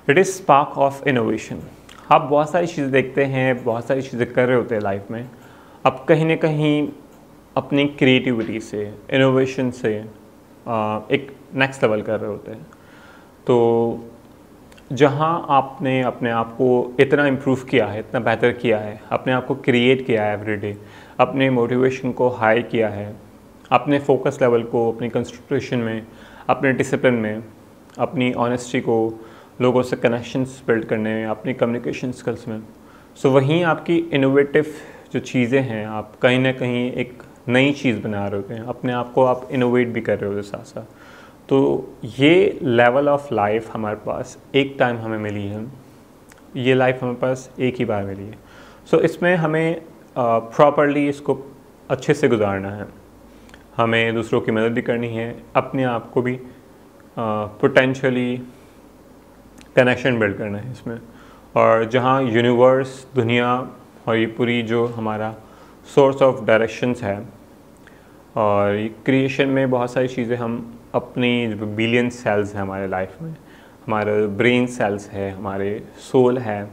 It is spark of innovation. आप बहुत सारी चीज़ें देखते हैं, बहुत सारी चीज़ें कर रहे होते हैं लाइफ में, आप कहीं ना कहीं अपनी क्रिएटिविटी से, इनोवेशन से एक नेक्स्ट लेवल कर रहे होते हैं। तो जहाँ आपने अपने आप को इतना इम्प्रूव किया है, इतना बेहतर किया है, अपने आप को क्रिएट किया है एवरीडे, अपने मोटिवेशन को हाई किया है, अपने फोकस लेवल को, अपनी कंसंट्रेशन में, अपने डिसिप्लिन में, अपनी ऑनेस्टी को, लोगों से कनेक्शंस बिल्ड करने में, अपनी कम्युनिकेशन स्किल्स में, सो वहीं आपकी इनोवेटिव जो चीज़ें हैं, आप कहीं ना कहीं एक नई चीज़ बना रहे होते हैं, अपने आप को आप इनोवेट भी कर रहे होते साथ साथ। तो ये लेवल ऑफ लाइफ हमारे पास एक टाइम हमें मिली है, ये लाइफ हमारे पास एक ही बार मिली है। सो इसमें हमें प्रॉपरली इसको अच्छे से गुजारना है, हमें दूसरों की मदद भी करनी है, अपने आप को भी पोटेंशियली कनेक्शन बिल्ड करना है इसमें। और जहाँ यूनिवर्स, दुनिया और ये पूरी जो हमारा सोर्स ऑफ डायरेक्शंस है, और ये क्रिएशन में बहुत सारी चीज़ें हम अपनी बिलियन सेल्स हैं हमारे लाइफ में, हमारे ब्रेन सेल्स है, हमारे सोल है,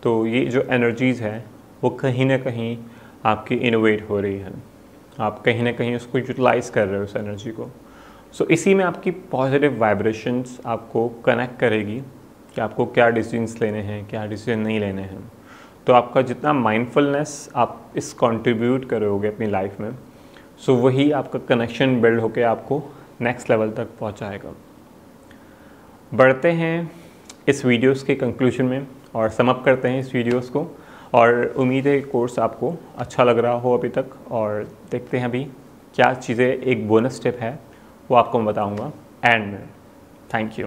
तो ये जो एनर्जीज़ है वो कहीं ना कहीं आपकी इनोवेट हो रही है, आप कहीं ना कहीं उसको यूटिलाइज़ कर रहे हो उस एनर्जी को। सो इसी में आपकी पॉजिटिव वाइब्रेशंस आपको कनेक्ट करेगी कि आपको क्या डिसीजंस लेने हैं, क्या डिसीजन नहीं लेने हैं। तो आपका जितना माइंडफुलनेस आप इस कंट्रीब्यूट करोगे अपनी लाइफ में, सो वही आपका कनेक्शन बिल्ड होकर आपको नेक्स्ट लेवल तक पहुंचाएगा। बढ़ते हैं इस वीडियोस के कंक्लूजन में और सम अप करते हैं इस वीडियोस को, और उम्मीद है कोर्स आपको अच्छा लग रहा हो अभी तक। और देखते हैं अभी क्या चीज़ें, एक बोनस टिप है वो आपको मैं बताऊंगा एंड में। Thank you.